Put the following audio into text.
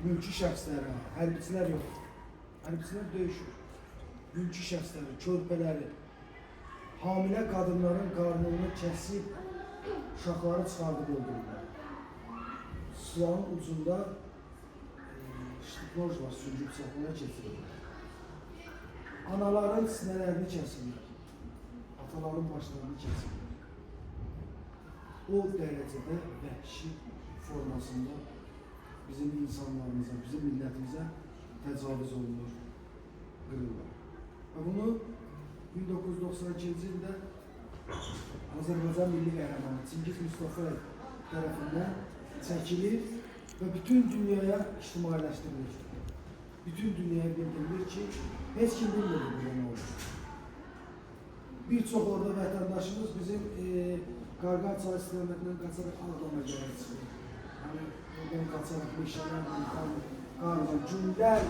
mülki şəxslərə, hərbiçilər yox. Hərbiçilər döyüşür. Mülki şəxsləri, körpələri, hamilə qadınların qarnını kəsib, uşaqları çıxardıb öldürürlər. Silahın ucunda ştıknoj var, sürgü bıçaqlarına keçirirlər. Anaların sinələrini kəsirlər. Ataların başlarını kəsirlər. O dərəcədə vəhşi formasında bizim insanlarımıza, bizim millətimizə təcavüz olunur, qırırlar. Və bunu 1992-ci ildə Azərbaycan Milli Qəhrəmanı Çingiz Mustafayev tərəfindən çəkilir və bütün dünyaya ictimailəşdirilir. Bütün dünyaya bildirilir ki, heç kim bilmir bu nə olur. Bir çox orada vətəndaşımız bizim Qarqar çay istiqamətindən qaçaraq Ağdama gəlib çıxır. Yəni, oradan qaçaraq meşələrlə, qarla, günlər